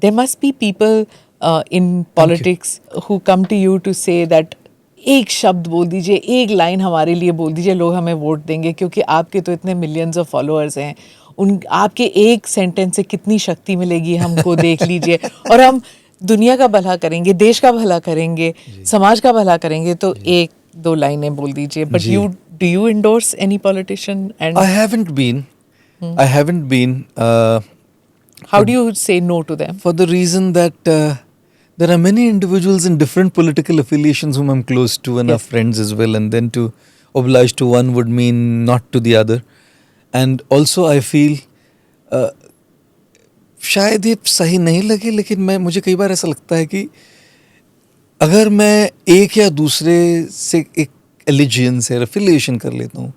there must be people in politics who come to you to say that एक शब्द बोल दीजिए, एक लाइन हमारे लिए बोल दीजिए, लोग हमें वोट देंगे, क्योंकि आपके तो इतने मिलियंस ऑफ फॉलोअर्स हैं, उन आपके एक सेंटेंस से कितनी शक्ति मिलेगी हमको देख लीजिए, और हम दुनिया का भला करेंगे, देश का भला करेंगे, समाज का भला करेंगे, तो एक दो लाइनें बोल दीजिए. But you do you endorse any politician? And I haven't been. How do you say no to them? For the reason that there are many individuals in different political affiliations whom I'm close to and are friends as well, and then to oblige to one would mean not to the other. And also I feel शायद ये सही नहीं लगे, लेकिन मुझे कई बार ऐसा लगता है कि अगर मैं एक या दूसरे से एक एलिजियंस है, एफिलिएशन कर लेता हूँ,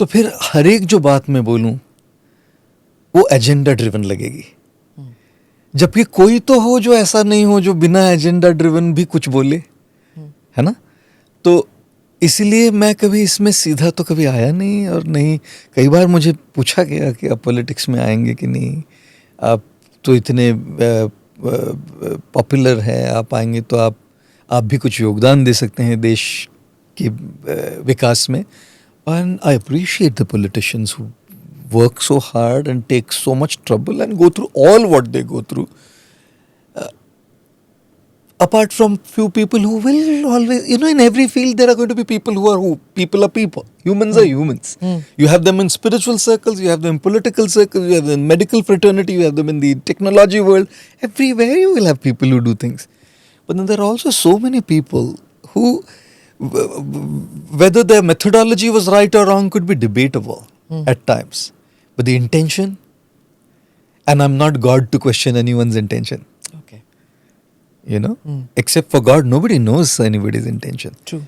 तो फिर हर एक जो बात मैं बोलूँ वो एजेंडा ड्रिवन लगेगी. जबकि कोई तो हो जो ऐसा नहीं हो, जो बिना एजेंडा ड्रिवन भी कुछ बोले, है ना. तो इसलिए मैं कभी इसमें सीधा तो कभी आया नहीं. और नहीं, कई बार मुझे पूछा गया कि आप पॉलिटिक्स में आएंगे कि नहीं, आप तो इतने पॉपुलर हैं, आप आएंगे तो आप भी कुछ योगदान दे सकते हैं देश के विकास में. And I appreciate the politicians who work so hard and take so much trouble and go through all what they go through. Apart from few people who will always, in every field there are going to be people who are people are people. Humans are humans. You have them in spiritual circles, you have them in political circles, you have them in medical fraternity, you have them in the technology world. Everywhere you will have people who do things. But then there are also so many people who, whether their methodology was right or wrong could be debatable at times. But the intention, and I'm not God to question anyone's intention. Okay. Except for God, nobody knows anybody's intention. True.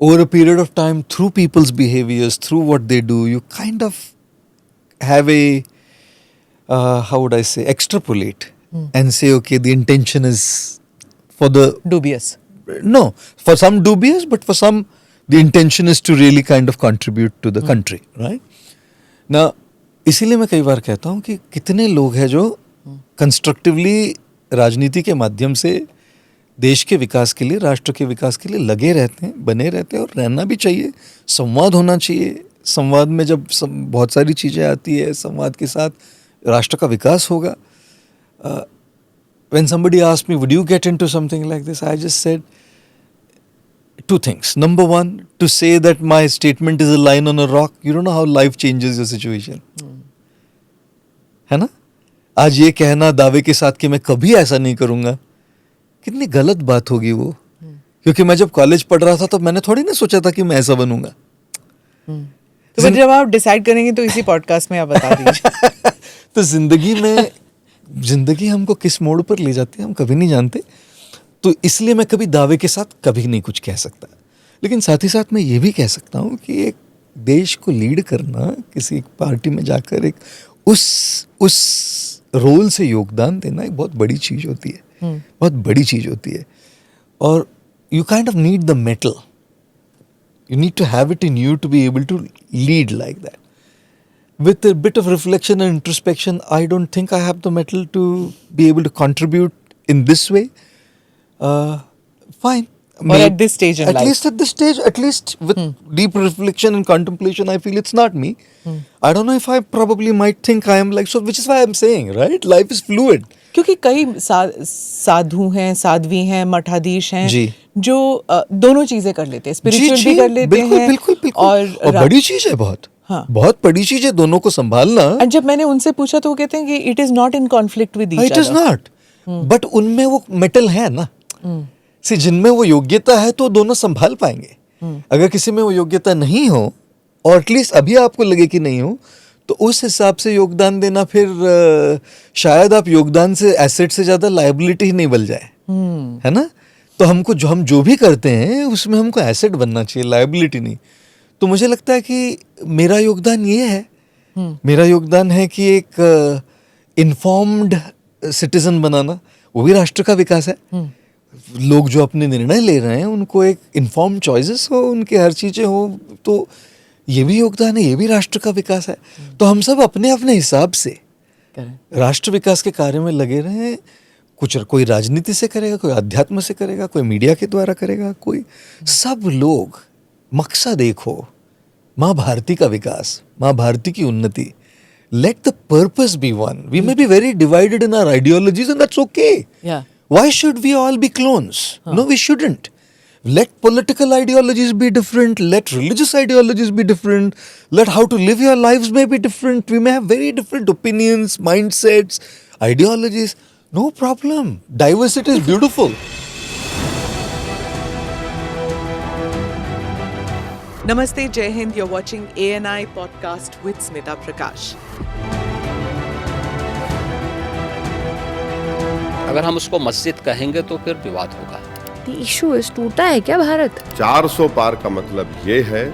Over a period of time, through people's behaviors, through what they do, you kind of have a, how would I say, extrapolate and say, okay, the intention is for the... Dubious. No, for some dubious, but for some, the intention is to really kind of contribute to the country, right? Now, इसीलिए मैं कई बार कहता हूँ कि कितने लोग हैं जो कंस्ट्रक्टिवली राजनीति के माध्यम से देश के विकास के लिए, राष्ट्र के विकास के लिए लगे रहते हैं, बने रहते हैं, और रहना भी चाहिए. संवाद होना चाहिए. संवाद में जब बहुत सारी चीज़ें आती है, संवाद के साथ राष्ट्र का विकास होगा. When somebody asked me, would you get into something like this? I just said two things. Number one, to say that my statement is a line on a rock, you don't know how life changes your situation. है ना. आज ये कहना दावे के साथ कि मैं कभी ऐसा नहीं करूँगा, कितनी गलत बात होगी वो. क्योंकि मैं जब कॉलेज पढ़ रहा था तो मैंने थोड़ी ना सोचा था कि मैं ऐसा बनूंगा. तो जब आप डिसाइड करेंगे तो इसी पॉडकास्ट में आप बता दीजिए. तो जिंदगी हमको किस मोड़ पर ले जाती है हम कभी नहीं जानते. तो इसलिए मैं कभी दावे के साथ कभी नहीं कुछ कह सकता. लेकिन साथ ही साथ मैं ये भी कह सकता हूँ कि एक देश को लीड करना, किसी एक पार्टी में जाकर एक उस रोल से योगदान देना एक बहुत बड़ी चीज़ होती है. बहुत बड़ी चीज़ होती है. और you kind of need the metal. You need to have it in you to be able to lead like that. With a bit of reflection and introspection, I don't think I have the mettle to be able to contribute in this way. Fine. Or at this stage in life. At least at this stage, at least with deep reflection and contemplation, I feel it's not me. I don't know if I probably might think I am like so, which is why I'm saying, right? Life is fluid. क्योंकि कई साधु हैं, साध्वी हैं, मठाधीश हैं जो दोनों चीजें कर लेते हैं, स्पिरिचुअल भी कर लेते हैं. बिल्कुल. और बड़ी चीज है बहुत. हाँ. बहुत बड़ी चीज है दोनों को संभालना. और जब मैंने उनसे पूछा तो वो कहते हैं कि it is not in conflict with each other. It is not. But उनमें वो मेटल है ना. से जिनमें वो योग्यता है तो दोनों संभाल पाएंगे. अगर किसी में वो योग्यता नहीं हो, और एटलीस्ट अभी आपको लगे कि नहीं हो, तो उस हिसाब से योगदान देना, फिर शायद आप योगदान से एसेट से ज्यादा लायबिलिटी ही नहीं बन जाए. है ना. तो हम जो भी करते हैं उसमें हमको एसेट बनना चाहिए, लायबिलिटी नहीं. तो मुझे लगता है कि मेरा योगदान ये है. मेरा योगदान है कि एक इन्फॉर्म्ड सिटीजन बनाना, वो भी राष्ट्र का विकास है. लोग जो अपने निर्णय ले रहे हैं उनको एक इन्फॉर्म्ड चॉइसेस हो, उनके हर चीज़ें हो, तो ये भी योगदान है, ये भी राष्ट्र का विकास है. तो हम सब अपने अपने हिसाब से राष्ट्र विकास के कार्य में लगे रहें. कुछ कोई राजनीति से करेगा, कोई अध्यात्म से करेगा, कोई मीडिया के द्वारा करेगा, कोई, सब लोग मकसद एक हो, माँ भारती का विकास, माँ भारती की उन्नति. Let the purpose be one. We may be very divided in our ideologies and that's okay. Yeah. Why should we all be clones? No, we shouldn't. Let political ideologies be different. Let religious ideologies be different. Let how to live your lives may be different. We may have very different opinions, mindsets, ideologies. No problem. Diversity is beautiful. Namaste, Jai Hind. You're watching ANI podcast with Smita Prakash. अगर हम उसको मस्जिद कहेंगे तो फिर विवाद होगा. Issue इस टूटा है क्या भारत? 400 पार का मतलब ये है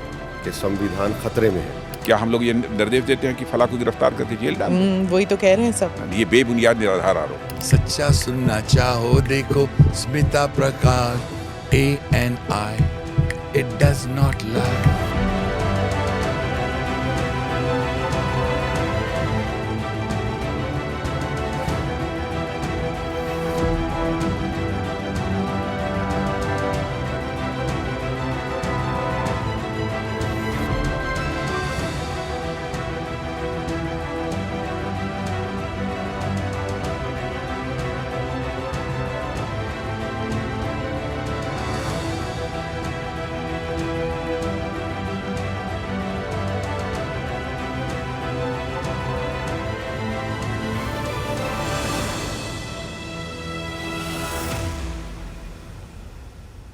कि संविधान खतरे में है. क्या हम लोग ये निर्देश देते हैं कि फला को गिरफ्तार करके जेल डाल दो? वही तो कह रहे हैं सब. ये बेबुनियाद निराधार आरोप. सच्चा सुनना चाहो देखो स्मिता प्रकाश ANI, it does not lie.